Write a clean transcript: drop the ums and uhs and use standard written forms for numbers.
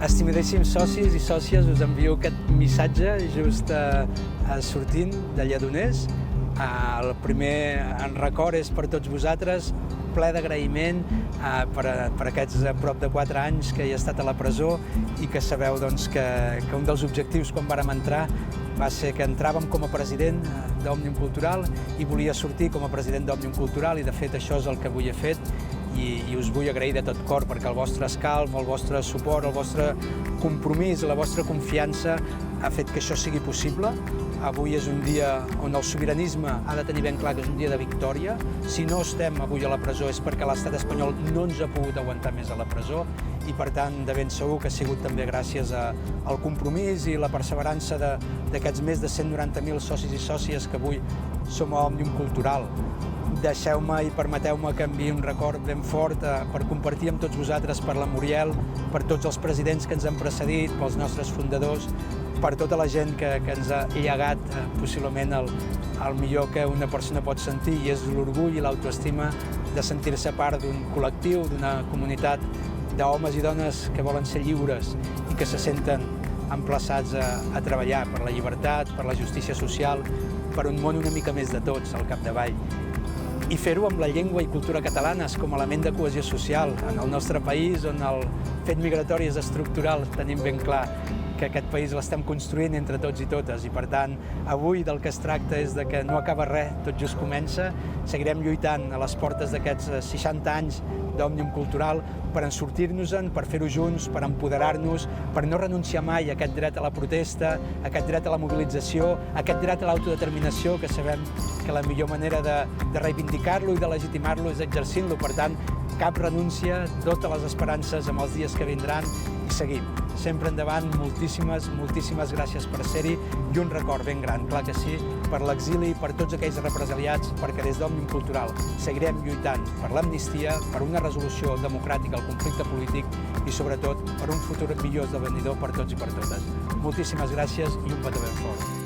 Estimadíssims socis i sòcies, us envio aquest missatge just sortint de Lledoners. El primer en record és per tots vosaltres, ple d'agraïment per aquests prop de 4 anys que hi he estat a la presó i que sabeu que un dels objectius quan vàrem entrar va ser que entràvem com a president d'Òmnium Cultural i volia sortir com a president d'Òmnium Cultural, i de fet això és el que avui he fet. I us vull agrair de tot cor perquè el vostre escalf, el vostre suport, el vostre compromís, la vostra confiança ha fet que això sigui possible. Avui és un dia on el sobiranisme ha de tenir ben clar que és un dia de victòria. Si no estem avui a la presó és perquè l'estat espanyol no ens ha pogut aguantar més a la presó, i per tant de ben segur que ha sigut també gràcies al compromís i la perseverança d'aquests més de 190.000 socis i sòcies que avui som a Òmnium Cultural. Deixeu-me i permeteu-me que enviï un record ben fort per compartir amb tots vosaltres, per la Muriel, per tots els presidents que ens han precedit, pels nostres fundadors, per tota la gent que ens ha llegat possiblement el millor que una persona pot sentir, i és l'orgull i l'autoestima de sentir-se part d'un col·lectiu, d'una comunitat d'homes i dones que volen ser lliures i que se senten emplaçats a treballar per la llibertat, per la justícia social, per un món una mica més de tots al capdavall. I fer-ho amb la llengua i cultura catalanes com a element de cohesió social en el nostre país, on el fet migratori és estructural. Tenim ben clar que aquest país l'estem construint entre tots i totes, i per tant avui del que es tracta és de que no acaba res, tot just comença. Seguirem lluitant a les portes d'aquests 60 anys d'Òmnium Cultural per ensortir-nos-en, per fer-ho junts, per empoderar-nos, per no renunciar mai a aquest dret a la protesta, a aquest dret a la mobilització, a aquest dret a l'autodeterminació, que sabem que la millor manera de reivindicar-lo i de legitimar-lo és exercint-lo. Per tant, cap renúncia, totes les esperances amb els dies que vindran, i seguim. Sempre endavant, moltíssimes gràcies per ser-hi, i un record ben gran, clar que sí, per l'exili, per tots aquells represaliats, perquè des d'Òmnium Cultural seguirem lluitant per l'amnistia, per una resolució democràtica al conflicte polític i sobretot per un futur millor esdevenidor per tots i per totes. Moltíssimes gràcies i un petó ben fort.